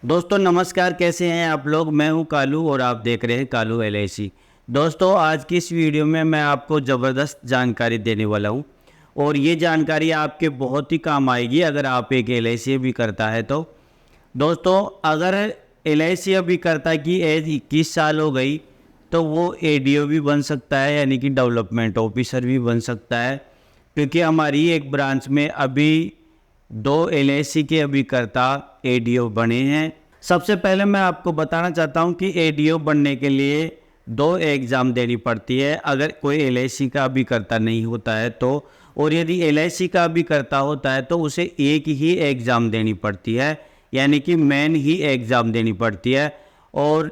दोस्तों नमस्कार, कैसे हैं आप लोग। मैं हूं कालू और आप देख रहे हैं कालू एलआईसी। दोस्तों आज की इस वीडियो में मैं आपको ज़बरदस्त जानकारी देने वाला हूं और ये जानकारी आपके बहुत ही काम आएगी अगर आप एक एलआईसी भी करता है तो। दोस्तों अगर एलआईसी अभी करता की एज 21 साल हो गई तो वो एडीओ भी बन सकता है, यानी कि डेवलपमेंट ऑफिसर भी बन सकता है, क्योंकि हमारी एक ब्रांच में अभी 2 एलआईसी के अभिकर्ता एडीओ बने हैं। सबसे पहले मैं आपको बताना चाहता हूं कि एडीओ बनने के लिए 2 एग्ज़ाम देनी पड़ती है अगर कोई एलआईसी का अभिकर्ता नहीं होता है तो, और यदि एलआईसी का अभिकर्ता होता है तो उसे एक ही एग्ज़ाम देनी पड़ती है, यानी कि मेन ही एग्ज़ाम देनी पड़ती है। और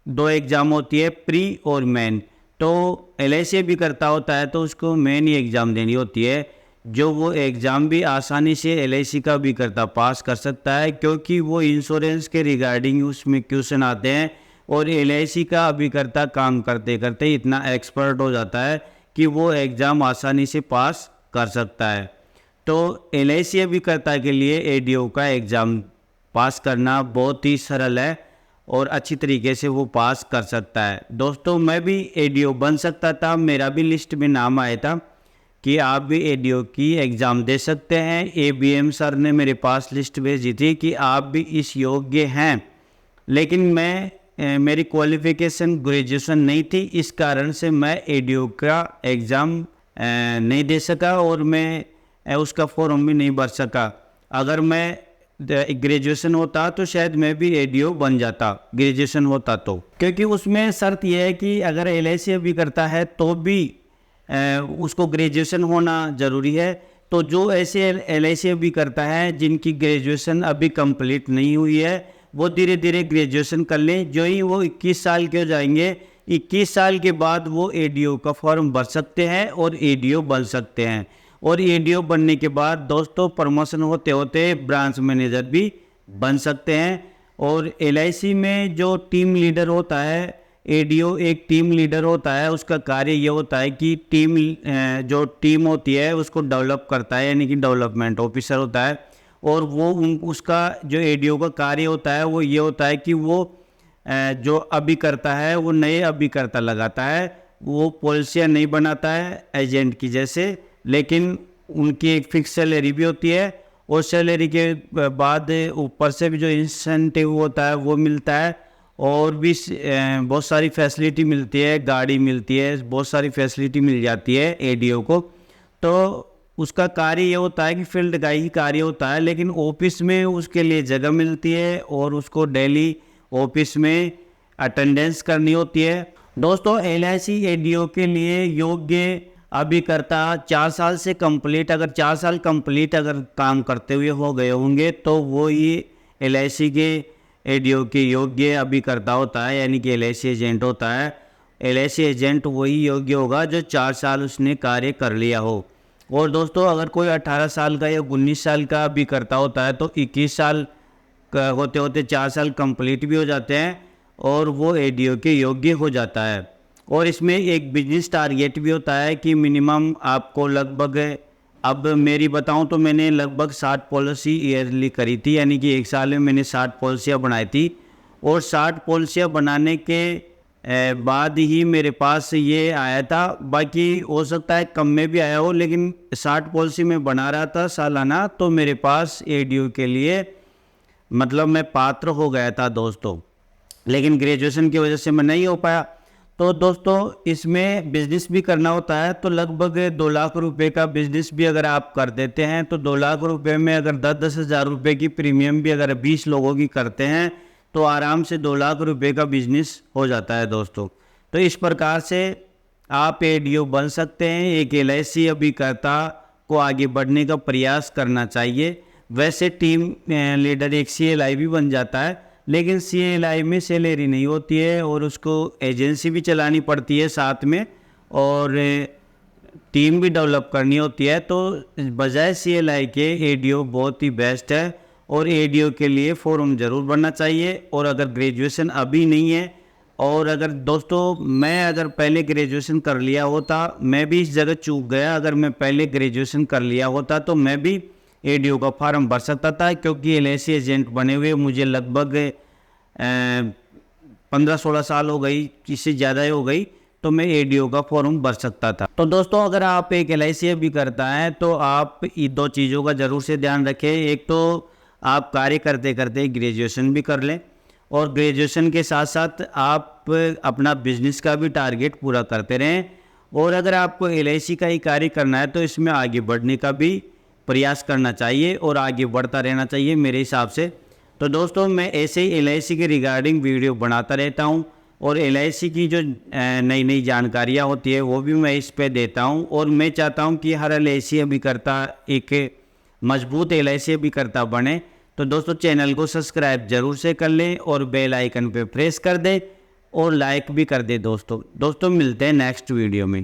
2 एग्ज़ाम होती है, प्री और मेन। तो एलआईसी भी करता होता है तो उसको मेन ही एग्ज़ाम देनी होती है, जो वो एग्ज़ाम भी आसानी से एलआईसी का भी करता पास कर सकता है, क्योंकि वो इंश्योरेंस के रिगार्डिंग उसमें क्वेश्चन आते हैं और एलआईसी का अभी करता काम करते करते इतना एक्सपर्ट हो जाता है कि वो एग्ज़ाम आसानी से पास कर सकता है। तो एलआईसी अभी करता के लिए एडीओ का एग्ज़ाम पास करना बहुत ही सरल है और अच्छी तरीके से वो पास कर सकता है। दोस्तों मैं भी एडीओ बन सकता था, मेरा भी लिस्ट में नाम आया था कि आप भी एडीओ की एग्ज़ाम दे सकते हैं। एबीएम सर ने मेरे पास लिस्ट भेजी थी कि आप भी इस योग्य हैं, लेकिन मेरी क्वालिफ़िकेशन ग्रेजुएशन नहीं थी, इस कारण से मैं एडीओ का एग्ज़ाम नहीं दे सका और मैं उसका फॉर्म भी नहीं भर सका। अगर मैं ग्रेजुएशन होता तो शायद मैं भी एडीओ बन जाता, ग्रेजुएशन होता तो, क्योंकि उसमें शर्त यह है कि अगर एलआईसी भी करता है तो भी उसको ग्रेजुएशन होना ज़रूरी है। तो जो ऐसे एलआईसी भी करता है जिनकी ग्रेजुएशन अभी कंप्लीट नहीं हुई है, वो धीरे धीरे ग्रेजुएशन कर लें। जो ही वो 21 साल के हो जाएंगे, 21 साल के बाद वो एडीओ का फॉर्म भर सकते हैं और एडीओ बन सकते हैं। और एडीओ बनने के बाद दोस्तों प्रमोशन होते होते ब्रांच मैनेजर भी बन सकते हैं। और एलआईसी में जो टीम लीडर होता है, एडीओ एक टीम लीडर होता है, उसका कार्य ये होता है कि जो टीम होती है उसको डेवलप करता है, यानी कि डेवलपमेंट ऑफिसर होता है। और वो उसका जो एडीओ का कार्य होता है वो ये होता है कि वो जो अभिकर्ता है वो नए अभिकर्ता लगाता है, वो पॉलिसियाँ नहीं बनाता है एजेंट की जैसे, लेकिन उनकी एक फिक्स सैलरी भी होती है और सैलरी के बाद ऊपर से भी जो इंसेंटिव होता है वो मिलता है और भी बहुत सारी फैसिलिटी मिलती है, गाड़ी मिलती है, बहुत सारी फैसिलिटी मिल जाती है एडीओ को। तो उसका कार्य ये होता है कि फील्ड का ही कार्य होता है, लेकिन ऑफिस में उसके लिए जगह मिलती है और उसको डेली ऑफिस में अटेंडेंस करनी होती है। दोस्तों एलआईसी एडीओ के लिए योग्य अभिकर्ता 4 साल से कंप्लीट, अगर 4 साल कंप्लीट अगर काम करते हुए हो गए होंगे तो वो ही एलआईसी के एडीओ के योग्य अभिकर्ता होता है, यानी कि एलआईसी एजेंट होता है। एलआईसी एजेंट वही योग्य होगा जो 4 साल उसने कार्य कर लिया हो। और दोस्तों अगर कोई 18 साल का या 19 साल का अभिकर्ता होता है तो 21 साल होते होते 4 साल कंप्लीट भी हो जाते हैं और वो एडीओ के योग्य हो जाता है। और इसमें एक बिजनेस टारगेट भी होता है कि मिनिमम आपको लगभग, अब मेरी बताऊं तो मैंने लगभग 60 पॉलिसी ईयरली करी थी, यानी कि एक साल में मैंने 60 पॉलिसियाँ बनाई थी। और 60 पॉलिसियाँ बनाने के बाद ही मेरे पास ये आया था, बाकी हो सकता है कम में भी आया हो, लेकिन 60 पॉलिसी में बना रहा था सालाना, तो मेरे पास एडीओ के लिए मतलब मैं पात्र हो गया था दोस्तों, लेकिन ग्रेजुएशन की वजह से मैं नहीं हो पाया। तो दोस्तों इसमें बिजनेस भी करना होता है, तो लगभग 2 लाख रुपए का बिजनेस भी अगर आप कर देते हैं तो 2 लाख रुपए में अगर 10-10 हज़ार रुपये की प्रीमियम भी अगर 20 लोगों की करते हैं तो आराम से 2 लाख रुपए का बिजनेस हो जाता है दोस्तों। तो इस प्रकार से आप एडीओ बन सकते हैं। एक एलआईसी अभिकर्ता को आगे बढ़ने का प्रयास करना चाहिए। वैसे टीम लीडर एक सीएलआई भी बन जाता है, लेकिन सीएलआई में सैलरी नहीं होती है और उसको एजेंसी भी चलानी पड़ती है साथ में और टीम भी डेवलप करनी होती है। तो बजाय सीएलआई के एडीओ बहुत ही बेस्ट है और एडीओ के लिए फॉर्म ज़रूर भरना चाहिए। और अगर ग्रेजुएशन अभी नहीं है, और अगर दोस्तों मैं अगर पहले ग्रेजुएशन कर लिया होता, मैं भी इस जगह चूक गया, अगर मैं पहले ग्रेजुएशन कर लिया होता तो मैं भी एडीओ का फार्म भर सकता था, क्योंकि एलआईसी एजेंट बने हुए मुझे लगभग 15-16 साल हो गई, इससे ज़्यादा ही हो गई, तो मैं एडीओ का फॉर्म भर सकता था। तो दोस्तों अगर आप एक एलआईसी भी करता है तो आप इन 2 चीज़ों का ज़रूर से ध्यान रखें। एक तो आप कार्य करते करते ग्रेजुएशन भी कर लें, और ग्रेजुएशन के साथ साथ आप अपना बिजनेस का भी टारगेट पूरा करते रहें। और अगर आपको एलआईसी का ही कार्य करना है तो इसमें आगे बढ़ने का भी प्रयास करना चाहिए और आगे बढ़ता रहना चाहिए मेरे हिसाब से। तो दोस्तों मैं ऐसे ही एलआईसी के रिगार्डिंग वीडियो बनाता रहता हूं, और एलआईसी की जो नई नई जानकारियां होती है वो भी मैं इस पे देता हूं। और मैं चाहता हूं कि हर एलआईसी अभिकर्ता एक मजबूत एलआईसी अभिकर्ता बने। तो दोस्तों चैनल को सब्सक्राइब जरूर से कर लें और बेल आइकन पे प्रेस कर दें और लाइक भी कर दें। दोस्तों मिलते हैं नेक्स्ट वीडियो में।